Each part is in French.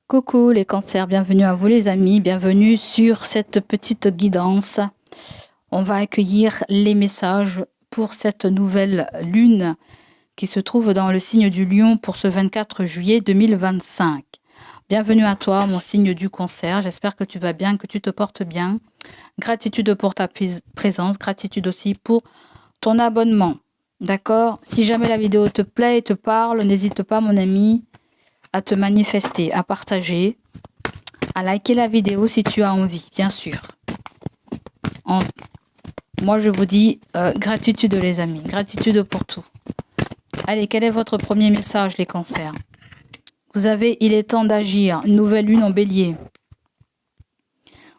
Coucou les cancers, bienvenue à vous les amis, bienvenue sur cette petite guidance. On va accueillir les messages pour cette nouvelle lune qui se trouve dans le signe du lion pour ce 24 juillet 2025. Bienvenue à toi, mon signe du cancer, j'espère que tu vas bien, que tu te portes bien. Gratitude pour ta présence, gratitude aussi pour ton abonnement. D'accord? Si jamais la vidéo te plaît et te parle, n'hésite pas mon ami à te manifester, à partager, à liker la vidéo si tu as envie, bien sûr. Moi, je vous dis gratitude les amis, gratitude pour tout. Allez, quel est votre premier message les cancers? Vous avez, il est temps d'agir, une nouvelle lune en bélier.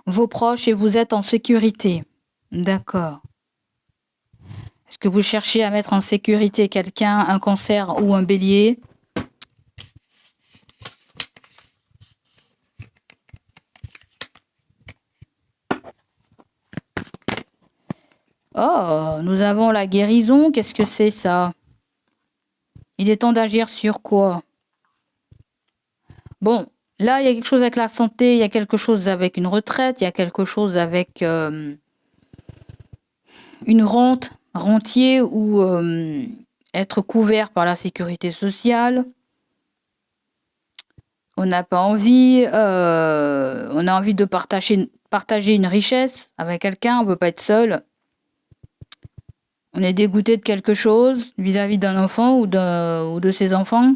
Vos proches et vous êtes en sécurité. D'accord. Est-ce que vous cherchez à mettre en sécurité quelqu'un, un cancer ou un bélier? Oh, nous avons la guérison. Qu'est-ce que c'est ça? Il est temps d'agir sur quoi? Bon, là, il y a quelque chose avec la santé, il y a quelque chose avec une retraite, il y a quelque chose avec une rentier ou être couvert par la sécurité sociale. On n'a pas envie, on a envie de partager une richesse avec quelqu'un, on ne veut pas être seul. On est dégoûté de quelque chose vis-à-vis d'un enfant ou de ses enfants.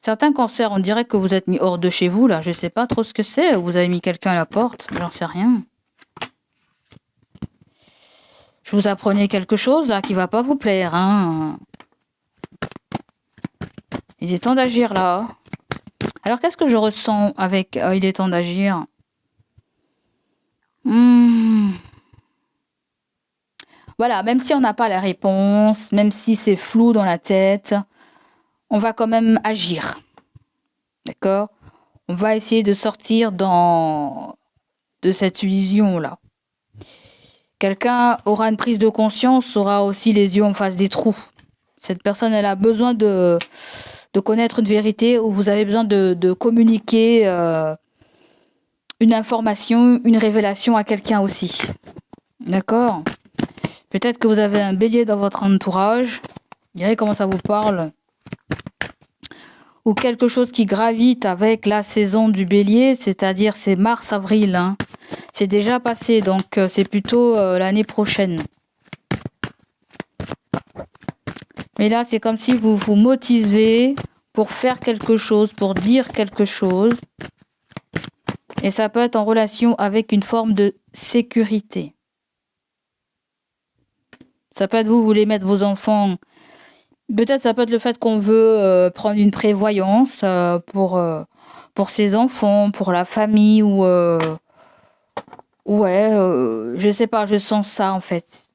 Certains cancers, on dirait que vous êtes mis hors de chez vous, là. Je ne sais pas trop ce que c'est. Vous avez mis quelqu'un à la porte, j'en sais rien. Je vous apprenais quelque chose, là, qui va pas vous plaire, hein. Il est temps d'agir, là. Alors, qu'est-ce que je ressens avec il est temps d'agir? Voilà, même si on n'a pas la réponse, même si c'est flou dans la tête, on va quand même agir. D'accord? On va essayer de sortir de cette illusion-là. Quelqu'un aura une prise de conscience, aura aussi les yeux en face des trous. Cette personne, elle a besoin de connaître une vérité ou vous avez besoin de communiquer une information, une révélation à quelqu'un aussi. D'accord? Peut-être que vous avez un bélier dans votre entourage. Regardez comment ça vous parle. Ou quelque chose qui gravite avec la saison du bélier, c'est-à-dire c'est mars-avril. Hein. C'est déjà passé, donc c'est plutôt l'année prochaine. Mais là, c'est comme si vous vous motivez pour faire quelque chose, pour dire quelque chose. Et ça peut être en relation avec une forme de sécurité. Ça peut être vous voulez mettre vos enfants. Peut-être ça peut être le fait qu'on veut prendre une prévoyance pour ses enfants, pour la famille ou ouais, je sais pas, je sens ça en fait.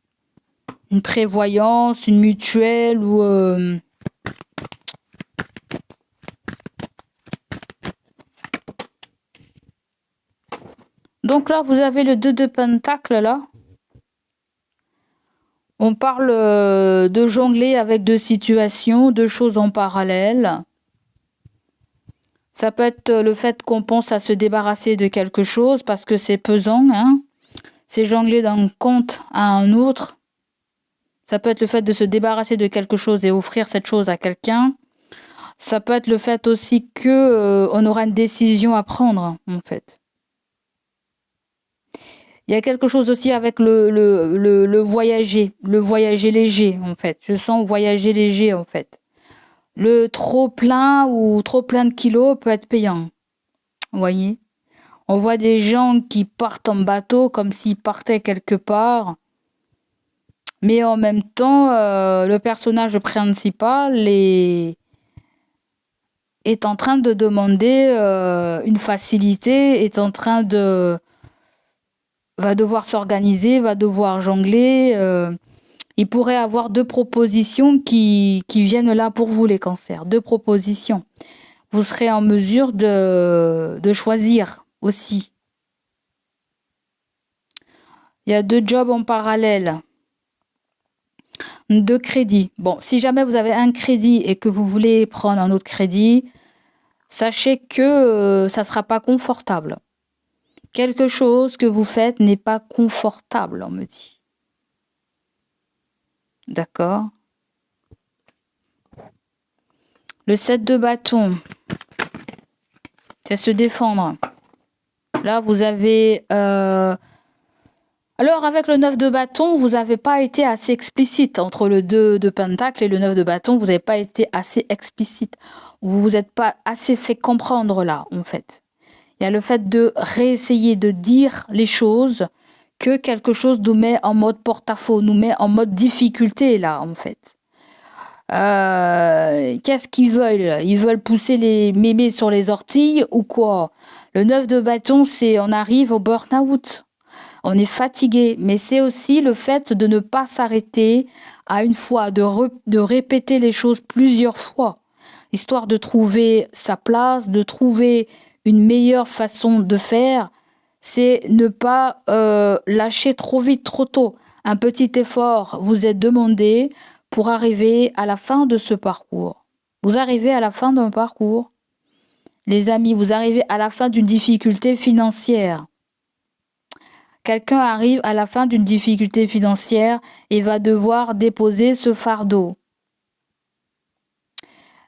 Une prévoyance, une mutuelle ou donc là vous avez le 2 de Pentacle là. On parle de jongler avec deux situations, deux choses en parallèle. Ça peut être le fait qu'on pense à se débarrasser de quelque chose parce que c'est pesant, hein. C'est jongler d'un compte à un autre. Ça peut être le fait de se débarrasser de quelque chose et offrir cette chose à quelqu'un. Ça peut être le fait aussi que on aura une décision à prendre, en fait. Il y a quelque chose aussi avec le voyager léger, en fait. Je sens voyager léger, en fait. Le trop plein ou trop plein de kilos peut être payant. Vous voyez? On voit des gens qui partent en bateau comme s'ils partaient quelque part. Mais en même temps, le personnage principal est en train de demander une facilité, est en train va devoir s'organiser, va devoir jongler. Il pourrait avoir deux propositions qui viennent là pour vous, les cancers. Deux propositions. Vous serez en mesure de choisir aussi. Il y a deux jobs en parallèle. de crédit. Bon, si jamais vous avez un crédit et que vous voulez prendre un autre crédit, sachez que ça ne sera pas confortable. Quelque chose que vous faites n'est pas confortable, on me dit. D'accord? Le 7 de bâton, c'est se défendre. Là, vous avez... Alors, avec le 9 de bâton, vous n'avez pas été assez explicite. Entre le 2 de pentacle et le 9 de bâton, vous n'avez pas été assez explicite. Vous vous êtes pas assez fait comprendre là, en fait. Il y a le fait de réessayer de dire les choses, que quelque chose nous met en mode porte-à-faux, nous met en mode difficulté là, en fait. Qu'est-ce qu'ils veulent? Ils veulent pousser les mémés sur les orties ou quoi? Le 9 de bâton, c'est on arrive au burn-out. On est fatigué, mais c'est aussi le fait de ne pas s'arrêter à une fois, de répéter les choses plusieurs fois, histoire de trouver sa place, de trouver une meilleure façon de faire. C'est ne pas lâcher trop vite, trop tôt. Un petit effort vous est demandé pour arriver à la fin de ce parcours. Vous arrivez à la fin d'un parcours. Les amis, vous arrivez à la fin d'une difficulté financière. Quelqu'un arrive à la fin d'une difficulté financière et va devoir déposer ce fardeau.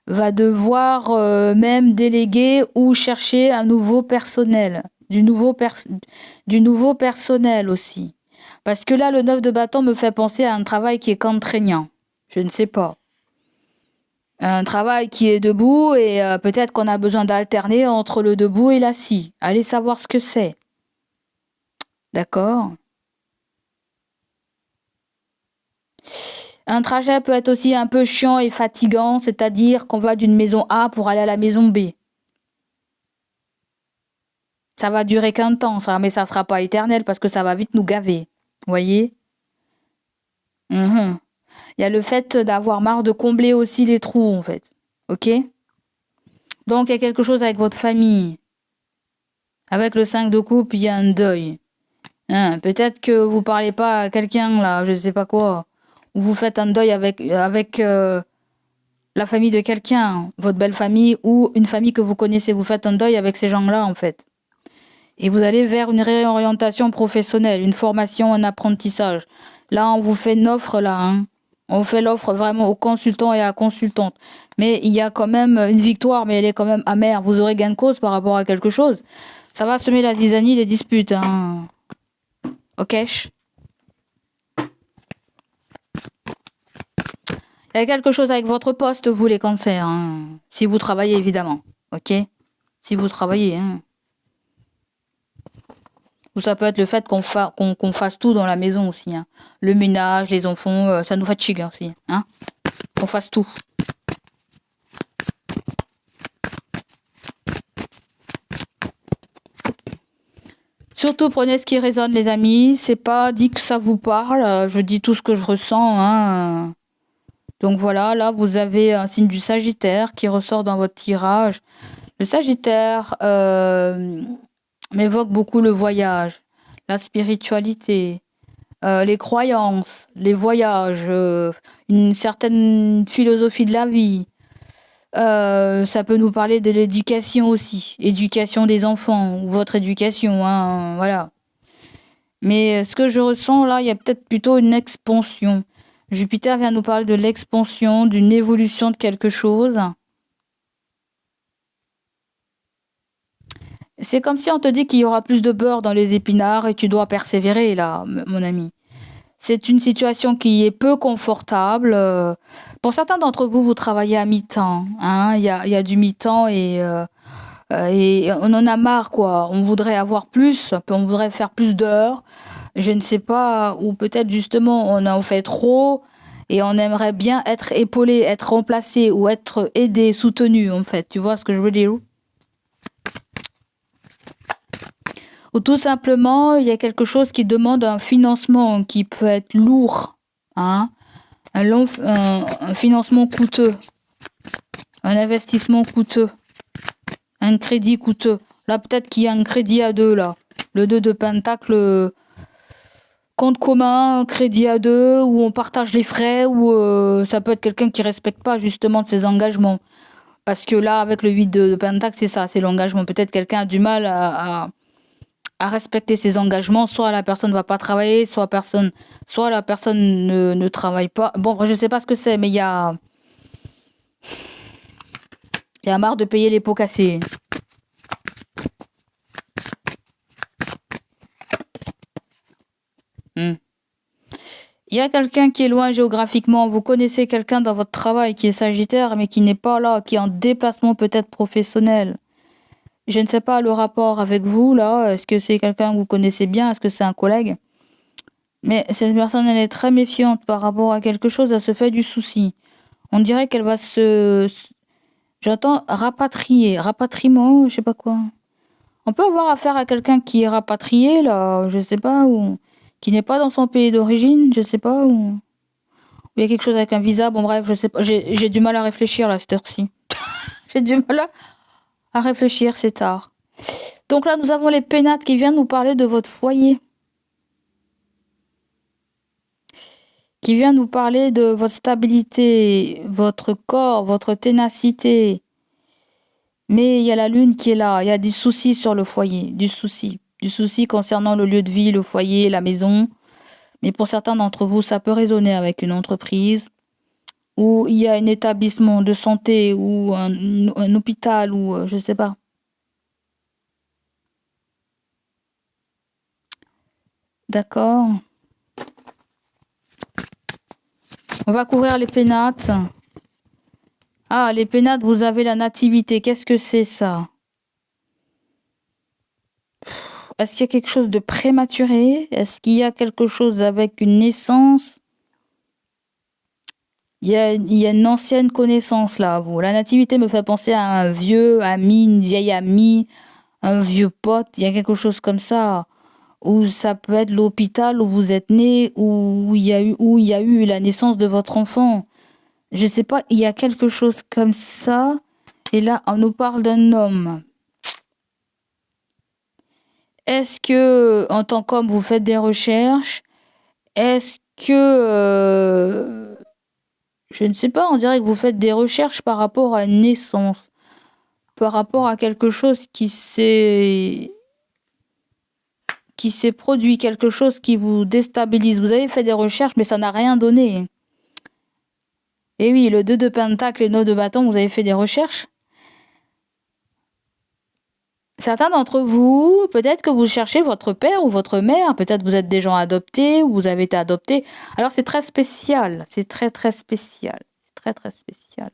Va devoir même déléguer ou chercher un nouveau personnel. Du nouveau personnel aussi. Parce que là, le 9 de bâton me fait penser à un travail qui est contraignant. Je ne sais pas. Un travail qui est debout et peut-être qu'on a besoin d'alterner entre le debout et l'assis. Allez savoir ce que c'est. D'accord? Un trajet peut être aussi un peu chiant et fatigant, c'est-à-dire qu'on va d'une maison A pour aller à la maison B. Ça va durer qu'un temps, ça, mais ça ne sera pas éternel parce que ça va vite nous gaver. Vous voyez? Il y a le fait d'avoir marre de combler aussi les trous, en fait. Ok? Donc, il y a quelque chose avec votre famille. Avec le 5 de coupe, il y a un deuil. Peut-être que vous parlez pas à quelqu'un, là, je ne sais pas quoi. Ou vous faites un deuil avec la famille de quelqu'un, votre belle famille ou une famille que vous connaissez. Vous faites un deuil avec ces gens-là, en fait. Et vous allez vers une réorientation professionnelle, une formation, un apprentissage. Là, on vous fait une offre, là. On fait l'offre vraiment aux consultants et à la consultante. Mais il y a quand même une victoire, mais elle est quand même amère. Vous aurez gain de cause par rapport à quelque chose. Ça va semer la zizanie, les disputes. Ok? Il y a quelque chose avec votre poste, vous les cancers. Si vous travaillez, évidemment. Ok? Si vous travaillez. Ou ça peut être le fait qu'on fasse tout dans la maison aussi. Le ménage, les enfants, ça nous fatigue aussi. Qu'on fasse tout. Surtout prenez ce qui résonne, les amis. C'est pas dit que ça vous parle. Je dis tout ce que je ressens. Donc voilà, là vous avez un signe du Sagittaire qui ressort dans votre tirage. Le Sagittaire m'évoque beaucoup le voyage, la spiritualité, les croyances, les voyages, une certaine philosophie de la vie. Ça peut nous parler de l'éducation aussi, éducation des enfants ou votre éducation, voilà. Mais ce que je ressens là, il y a peut-être plutôt une expansion. Jupiter vient nous parler de l'expansion, d'une évolution de quelque chose. C'est comme si on te dit qu'il y aura plus de beurre dans les épinards et tu dois persévérer là, mon ami. C'est une situation qui est peu confortable. Pour certains d'entre vous, vous travaillez à mi-temps. Il y a du mi-temps et on en a marre, quoi. On voudrait avoir plus, on voudrait faire plus d'heures. Je ne sais pas, ou peut-être justement on en fait trop et on aimerait bien être épaulé, être remplacé ou être aidé, soutenu, en fait. Tu vois ce que je veux dire? Ou tout simplement, il y a quelque chose qui demande un financement qui peut être lourd, un financement coûteux, un investissement coûteux, un crédit coûteux. Là, peut-être qu'il y a un crédit à deux, là. Le 2 de pentacle compte commun, crédit à deux, où on partage les frais, ou ça peut être quelqu'un qui respecte pas justement ses engagements. Parce que là, avec le 8 de Pentacle, c'est ça, c'est l'engagement. Peut-être quelqu'un a du mal à respecter ses engagements. Soit la personne ne va pas travailler, soit la personne ne travaille pas. Bon, je sais pas ce que c'est, mais il y a marre de payer les pots cassés. Hmm. Il y a quelqu'un qui est loin géographiquement. Vous connaissez quelqu'un dans votre travail qui est Sagittaire, mais qui n'est pas là, qui est en déplacement peut-être professionnel. Je ne sais pas le rapport avec vous, là. Est-ce que c'est quelqu'un que vous connaissez bien? Est-ce que c'est un collègue? Mais cette personne, elle est très méfiante par rapport à quelque chose. Elle se fait du souci. On dirait qu'elle va j'entends rapatriement, je sais pas quoi. On peut avoir affaire à quelqu'un qui est rapatrié, là, je sais pas, ou qui n'est pas dans son pays d'origine, je sais pas, ou il y a quelque chose avec un visa, bon bref, je sais pas, j'ai du mal à réfléchir là, cette heure-ci. J'ai du mal à réfléchir, c'est tard. Donc là, nous avons les pénates qui viennent nous parler de votre foyer. Qui vient nous parler de votre stabilité, votre corps, votre ténacité. Mais il y a la lune qui est là, il y a des soucis sur le foyer, du souci. Du souci concernant le lieu de vie, le foyer, la maison. Mais pour certains d'entre vous, ça peut résonner avec une entreprise où il y a un établissement de santé ou un hôpital ou je sais pas. D'accord. On va couvrir les pénates. Ah, les pénates, vous avez la nativité. Qu'est-ce que c'est ça? Est-ce qu'il y a quelque chose de prématuré? Est-ce qu'il y a quelque chose avec une naissance? Il y a une ancienne connaissance là, vous. La nativité me fait penser à un vieux ami, une vieille amie, un vieux pote. Il y a quelque chose comme ça. Ou ça peut être l'hôpital où vous êtes né, où il y a eu la naissance de votre enfant. Je sais pas, il y a quelque chose comme ça. Et là, on nous parle d'un homme. Est-ce que, en tant qu'homme, vous faites des recherches? Est-ce que, je ne sais pas, on dirait que vous faites des recherches par rapport à une naissance, par rapport à quelque chose qui s'est produit, quelque chose qui vous déstabilise. Vous avez fait des recherches, mais ça n'a rien donné. Et oui, le 2 de pentacle et le 9 de bâton, vous avez fait des recherches. Certains d'entre vous, peut-être que vous cherchez votre père ou votre mère, peut-être vous êtes des gens adoptés ou vous avez été adoptés. Alors c'est très spécial, c'est très très spécial, c'est très très spécial.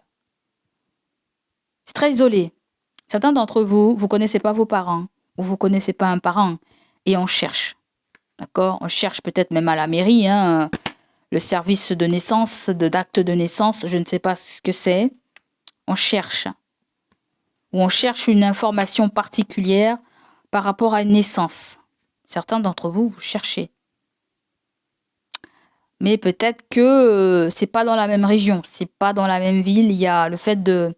C'est très isolé. Certains d'entre vous, vous connaissez pas vos parents ou vous connaissez pas un parent et on cherche. D'accord? On cherche peut-être même à la mairie, hein, le service de naissance, d'acte de naissance, je ne sais pas ce que c'est. On cherche. Ou on cherche une information particulière par rapport à une naissance. Certains d'entre vous, vous cherchez. Mais peut-être que c'est pas dans la même région, c'est pas dans la même ville. Il y a le fait de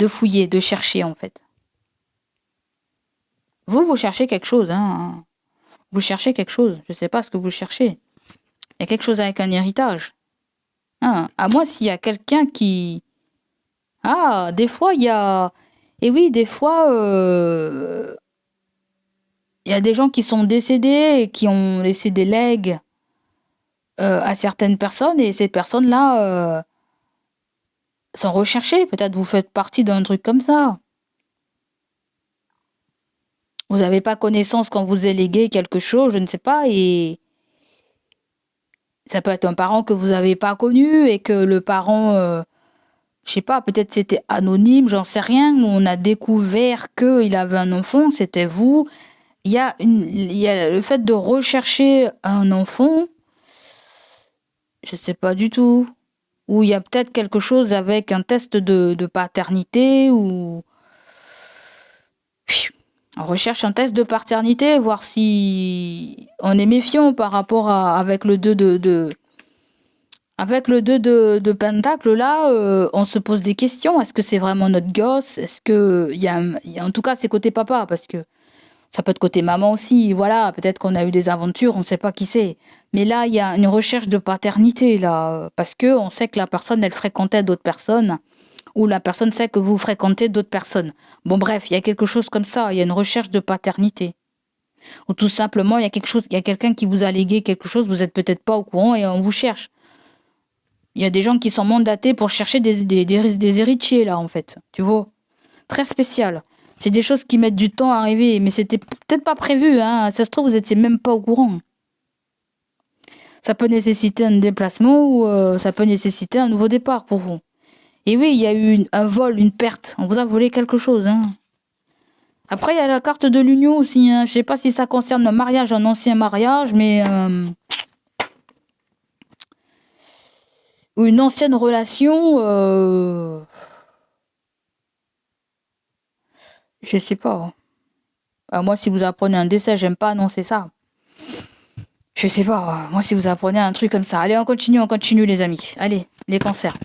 fouiller, de chercher en fait. Vous cherchez quelque chose, hein. Vous cherchez quelque chose. Je ne sais pas ce que vous cherchez. Il y a quelque chose avec un héritage. Hein. À moi, s'il y a quelqu'un qui... Ah, des fois, il y a... Et oui, des fois, il y a des gens qui sont décédés et qui ont laissé des legs à certaines personnes et ces personnes-là sont recherchées. Peut-être vous faites partie d'un truc comme ça. Vous n'avez pas connaissance quand vous avez légué quelque chose, je ne sais pas, et ça peut être un parent que vous n'avez pas connu et que le parent, je sais pas, peut-être c'était anonyme, j'en sais rien, où on a découvert qu'il avait un enfant, c'était vous. Il y a le fait de rechercher un enfant, je sais pas du tout. Ou il y a peut-être quelque chose avec un test de paternité ou... On recherche un test de paternité, voir si on est méfiant par rapport à avec le 2 avec le 2 pentacle là, on se pose des questions. Est-ce que c'est vraiment notre gosse? Est-ce que en tout cas c'est côté papa parce que ça peut être côté maman aussi. Voilà, peut-être qu'on a eu des aventures, on ne sait pas qui c'est. Mais là, il y a une recherche de paternité, là, parce que on sait que la personne, elle fréquentait d'autres personnes, ou la personne sait que vous fréquentez d'autres personnes. Bon, bref, il y a quelque chose comme ça, il y a une recherche de paternité. Ou tout simplement, il y a quelque chose, il y a quelqu'un qui vous a légué quelque chose, vous êtes peut-être pas au courant et on vous cherche. Il y a des gens qui sont mandatés pour chercher des héritiers, là, en fait. Tu vois? Très spécial. C'est des choses qui mettent du temps à arriver, mais c'était peut-être pas prévu, hein. Ça se trouve, vous étiez même pas au courant. Ça peut nécessiter un déplacement ou ça peut nécessiter un nouveau départ pour vous. Et oui, il y a eu un vol, une perte. On vous a volé quelque chose, hein. Après, il y a la carte de l'union aussi, hein. Je sais pas si ça concerne un mariage, un ancien mariage, mais ou une ancienne relation. Je sais pas. Moi, si vous apprenez un décès, j'aime pas annoncer ça. Je sais pas. Moi, si vous apprenez un truc comme ça. Allez, on continue, les amis. Allez, les cancers.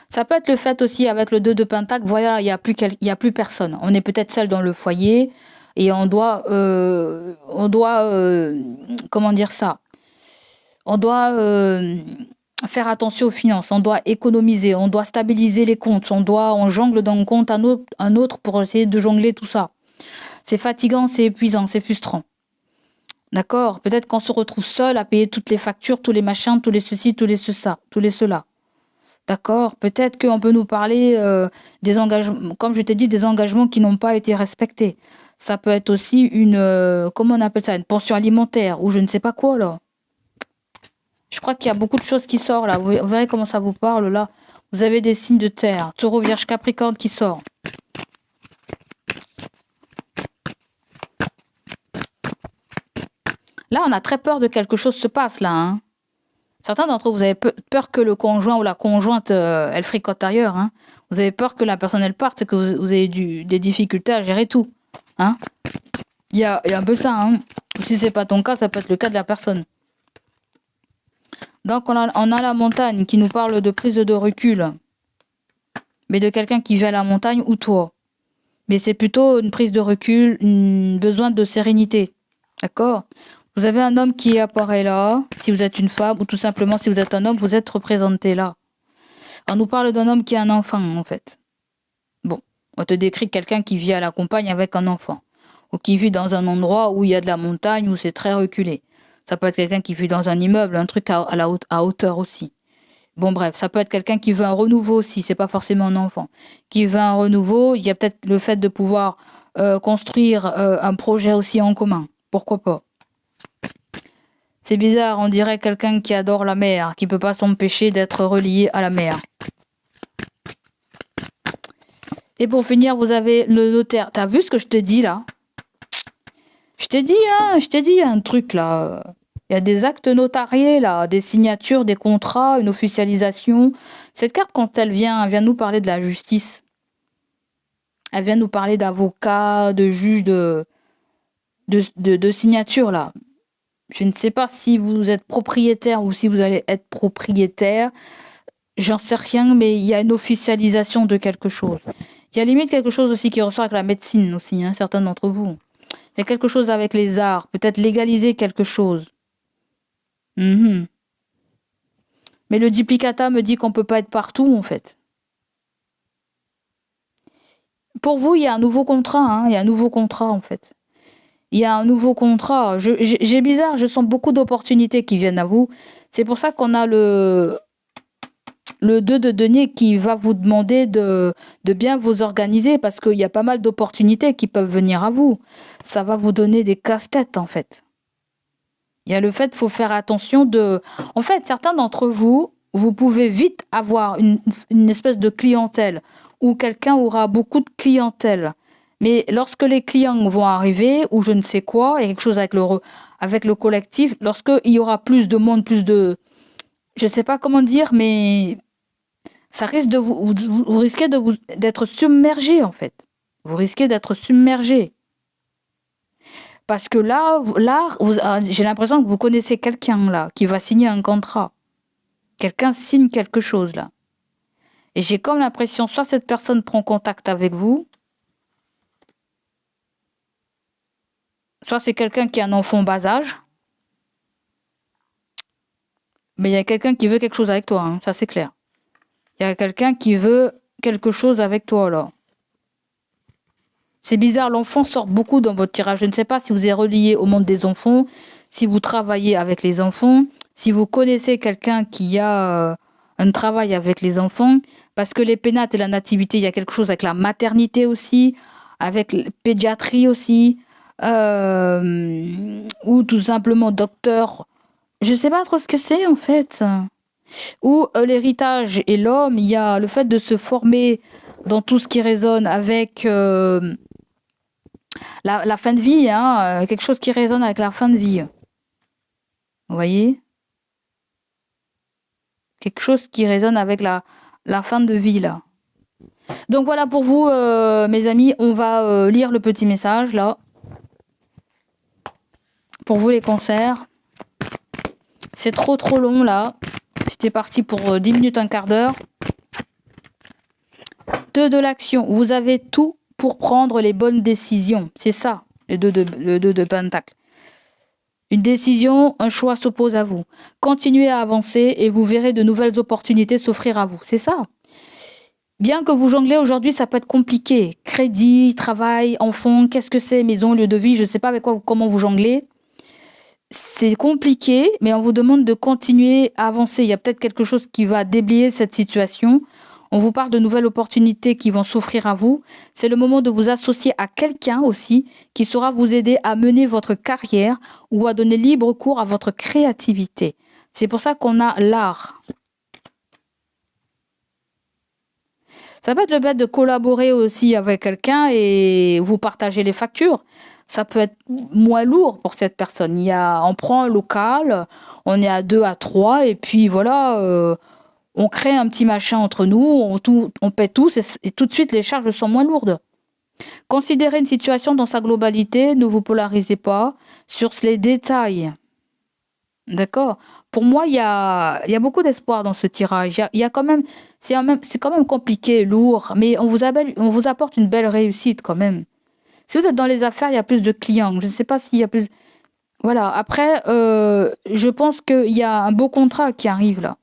Ça peut être le fait aussi avec le 2 de Pentacle. Voilà, il y a plus personne. On est peut-être seul dans le foyer et on doit, comment dire ça? On doit faire attention aux finances. On doit économiser. On doit stabiliser les comptes. On jongle d'un compte à un autre pour essayer de jongler tout ça. C'est fatigant, c'est épuisant, c'est frustrant. D'accord? Peut-être qu'on se retrouve seul à payer toutes les factures, tous les machins, tous les ceci, tous les cela. D'accord? Peut-être qu'on peut nous parler des engagements, comme je t'ai dit, des engagements qui n'ont pas été respectés. Ça peut être aussi comment on appelle ça, une pension alimentaire ou je ne sais pas quoi là. Je crois qu'il y a beaucoup de choses qui sortent là. Vous verrez comment ça vous parle là. Vous avez des signes de terre. Taureau, Vierge, Capricorne qui sort. Là, on a très peur de quelque chose se passe là, hein. Certains d'entre vous, vous avez peur que le conjoint ou la conjointe, elle fricote ailleurs, hein. Vous avez peur que la personne, elle parte, que vous avez des difficultés à gérer tout, hein. Il y a un peu ça, hein. Si c'est pas ton cas, ça peut être le cas de la personne. Donc, on a la montagne qui nous parle de prise de recul. Mais de quelqu'un qui vit à la montagne ou toi. Mais c'est plutôt une prise de recul, un besoin de sérénité. D'accord? Vous avez un homme qui apparaît là, si vous êtes une femme, ou tout simplement si vous êtes un homme, vous êtes représenté là. On nous parle d'un homme qui a un enfant, en fait. Bon, on te décrit quelqu'un qui vit à la campagne avec un enfant, ou qui vit dans un endroit où il y a de la montagne, où c'est très reculé. Ça peut être quelqu'un qui vit dans un immeuble, un truc à hauteur aussi. Bon, bref, ça peut être quelqu'un qui veut un renouveau aussi, c'est pas forcément un enfant. Qui veut un renouveau, il y a peut-être le fait de pouvoir construire un projet aussi en commun. Pourquoi pas? C'est bizarre, on dirait quelqu'un qui adore la mer, qui peut pas s'empêcher d'être relié à la mer. Et pour finir, vous avez le notaire. T'as vu ce que je te dis là? Je t'ai dit un truc là. Il y a des actes notariés là, des signatures, des contrats, une officialisation. Cette carte, quand elle vient nous parler de la justice. Elle vient nous parler d'avocats, de juges, de signatures là. Je ne sais pas si vous êtes propriétaire ou si vous allez être propriétaire. J'en sais rien, mais il y a une officialisation de quelque chose. Il y a limite quelque chose aussi qui ressort avec la médecine aussi, hein, certains d'entre vous. Il y a quelque chose avec les arts, peut-être légaliser quelque chose. Mais le duplicata me dit qu'on ne peut pas être partout, en fait. Pour vous, il y a un nouveau contrat, hein, il y a un nouveau contrat, en fait. Il y a un nouveau contrat. J'ai bizarre, je sens beaucoup d'opportunités qui viennent à vous. C'est pour ça qu'on a le 2 de denier qui va vous demander de bien vous organiser parce qu'il y a pas mal d'opportunités qui peuvent venir à vous. Ça va vous donner des casse-têtes, en fait. Il y a le fait qu'il faut faire attention de... En fait, certains d'entre vous, vous pouvez vite avoir une espèce de clientèle où quelqu'un aura beaucoup de clientèle. Mais lorsque les clients vont arriver, ou je ne sais quoi, il y a quelque chose avec le collectif, lorsqu'il y aura plus de monde, plus de... Je ne sais pas comment dire, mais ça risque de vous risquez d'être submergé, en fait. Vous risquez d'être submergé. Parce que là j'ai l'impression que vous connaissez quelqu'un là, qui va signer un contrat. Quelqu'un signe quelque chose là. Et j'ai comme l'impression, soit cette personne prend contact avec vous, Soit c'est quelqu'un qui a un enfant bas âge, mais il y a quelqu'un qui veut quelque chose avec toi, hein, ça c'est clair. Il y a quelqu'un qui veut quelque chose avec toi, là. C'est bizarre, l'enfant sort beaucoup dans votre tirage. Je ne sais pas si vous êtes relié au monde des enfants, si vous travaillez avec les enfants, si vous connaissez quelqu'un qui a un travail avec les enfants, parce que les pénates et la nativité, il y a quelque chose avec la maternité aussi, avec la pédiatrie aussi, ou tout simplement docteur. Je ne sais pas trop ce que c'est en fait. Ou l'héritage et l'homme, il y a le fait de se former dans tout ce qui résonne avec la fin de vie, hein, quelque chose qui résonne avec la fin de vie. Vous voyez? Quelque chose qui résonne avec la fin de vie, là. Donc voilà pour vous, mes amis, on va lire le petit message, là. Pour vous, les cancers. C'est trop long, là. J'étais parti pour 10 minutes, un quart d'heure. 2 de l'action. Vous avez tout pour prendre les bonnes décisions. C'est ça, le 2 de Pentacle. Une décision, un choix s'oppose à vous. Continuez à avancer et vous verrez de nouvelles opportunités s'offrir à vous. C'est ça. Bien que vous jonglez aujourd'hui, ça peut être compliqué. Crédit, travail, enfant, qu'est-ce que c'est, maison, lieu de vie, je ne sais pas avec quoi, comment vous jonglez. C'est compliqué, mais on vous demande de continuer à avancer. Il y a peut-être quelque chose qui va déblayer cette situation. On vous parle de nouvelles opportunités qui vont s'offrir à vous. C'est le moment de vous associer à quelqu'un aussi qui saura vous aider à mener votre carrière ou à donner libre cours à votre créativité. C'est pour ça qu'on a l'art. Ça peut être le fait de collaborer aussi avec quelqu'un et vous partager les factures. Ça peut être moins lourd pour cette personne. On prend un local, on est à 2, à 3, et puis voilà, on crée un petit machin entre nous, on paie tous, et tout de suite les charges sont moins lourdes. Considérez une situation dans sa globalité, ne vous polarisez pas sur les détails. D'accord? Pour moi, il y a beaucoup d'espoir dans ce tirage. Il y a quand même, c'est quand même compliqué, lourd, mais on vous apporte une belle réussite quand même. Si vous êtes dans les affaires, il y a plus de clients. Je ne sais pas s'il y a plus. Voilà. Après, je pense qu'il y a un beau contrat qui arrive là.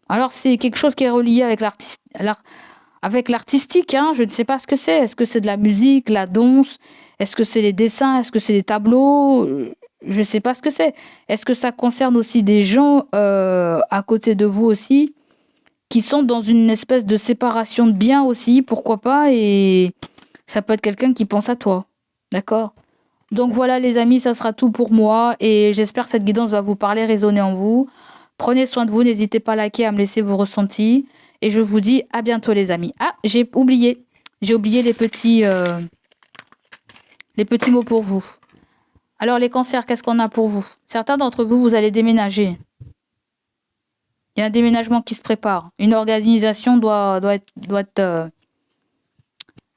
Alors, c'est quelque chose qui est relié avec avec l'artistique, hein. Je ne sais pas ce que c'est. Est-ce que c'est de la musique, la danse? Est-ce que c'est les dessins? Est-ce que c'est des tableaux? Je ne sais pas ce que c'est. Est-ce que ça concerne aussi des gens à côté de vous aussi qui sont dans une espèce de séparation de biens aussi? Pourquoi pas? Et ça peut être quelqu'un qui pense à toi. D'accord? Donc voilà les amis, ça sera tout pour moi et j'espère que cette guidance va vous parler, résonner en vous. Prenez soin de vous, n'hésitez pas à liker, à me laisser vos ressentis. Et je vous dis à bientôt les amis. Ah, j'ai oublié les petits mots pour vous. Alors les cancers, qu'est-ce qu'on a pour vous? Certains d'entre vous, vous allez déménager. Il y a un déménagement qui se prépare. Une organisation doit être...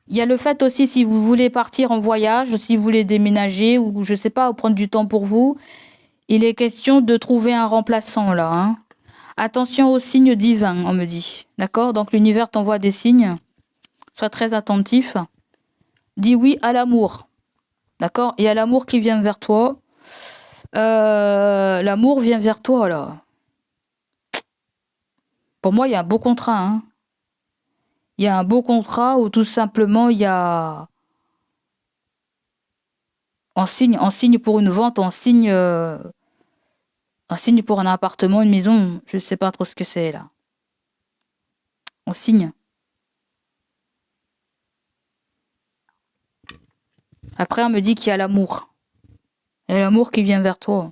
Il y a le fait aussi, si vous voulez partir en voyage, si vous voulez déménager, ou je ne sais pas, ou prendre du temps pour vous, il est question de trouver un remplaçant là. Hein. Attention aux signes divins, on me dit. D'accord? Donc l'univers t'envoie des signes. Sois très attentif. Dis oui à l'amour. D'accord? Il y a l'amour qui vient vers toi. L'amour vient vers toi là. Pour moi, il y a un beau contrat. Hein. Il y a un beau contrat où tout simplement il y a... On signe pour une vente, on signe pour un appartement, une maison. Je ne sais pas trop ce que c'est là. On signe. Après, on me dit qu'il y a l'amour. Il y a l'amour qui vient vers toi.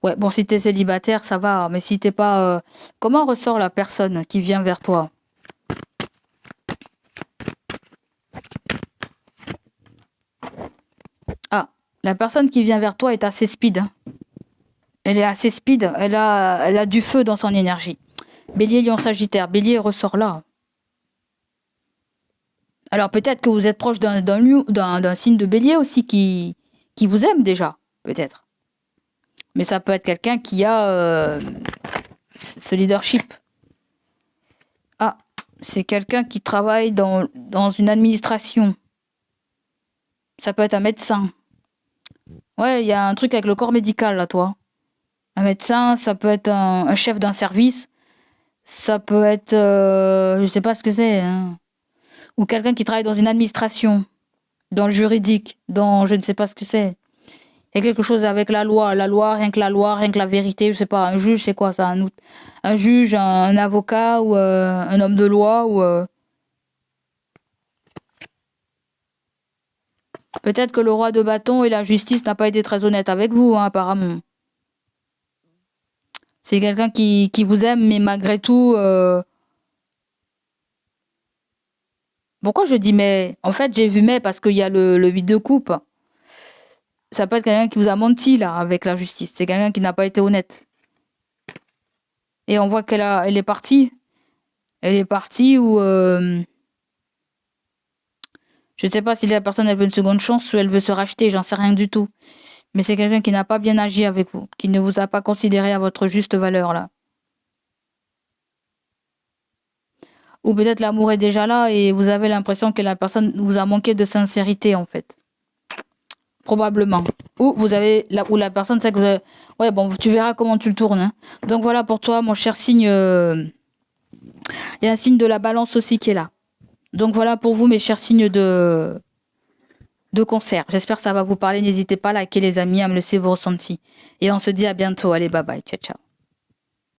Ouais, bon, si t'es célibataire, ça va. Mais si t'es pas... Comment ressort la personne qui vient vers toi? Ah, la personne qui vient vers toi est assez speed. Hein. Elle est assez speed. Elle a du feu dans son énergie. Bélier, Lion, Sagittaire. Bélier ressort là. Alors peut-être que vous êtes proche d'un signe de Bélier aussi qui vous aime déjà, peut-être. Mais ça peut être quelqu'un qui a ce leadership. Ah, C'est quelqu'un qui travaille dans une administration. Ça peut être un médecin. Ouais, il y a un truc avec le corps médical, là, toi. Un médecin, ça peut être un chef d'un service. Ça peut être... je sais pas ce que c'est. Hein. Ou quelqu'un qui travaille dans une administration. Dans le juridique. Dans... Je ne sais pas ce que c'est. Il y a quelque chose avec la loi. La loi, rien que la vérité. Je sais pas. Un juge, c'est quoi ça? Un juge, un avocat ou un homme de loi ou... Peut-être que le roi de bâton et la justice n'a pas été très honnête avec vous, hein, apparemment. C'est quelqu'un qui vous aime, mais malgré tout... Pourquoi je dis mais? En fait, j'ai vu mais parce qu'il y a le vide de coupe. Ça peut être quelqu'un qui vous a menti, là, avec la justice. C'est quelqu'un qui n'a pas été honnête. Et on voit elle est partie. Elle est partie ou... je ne sais pas si la personne, elle veut une seconde chance ou elle veut se racheter. J'en sais rien du tout. Mais c'est quelqu'un qui n'a pas bien agi avec vous. Qui ne vous a pas considéré à votre juste valeur, là. Ou peut-être l'amour est déjà là et vous avez l'impression que la personne vous a manqué de sincérité, en fait. Probablement. Ou vous avez ou la personne sait que vous avez... Ouais, bon, tu verras comment tu le tournes. Hein. Donc voilà pour toi, mon cher signe. Il y a un signe de la balance aussi qui est là. Donc voilà pour vous, mes chers signes de concert. J'espère que ça va vous parler. N'hésitez pas à liker les amis, à me laisser vos ressentis. Et on se dit à bientôt. Allez, bye bye. Ciao, ciao.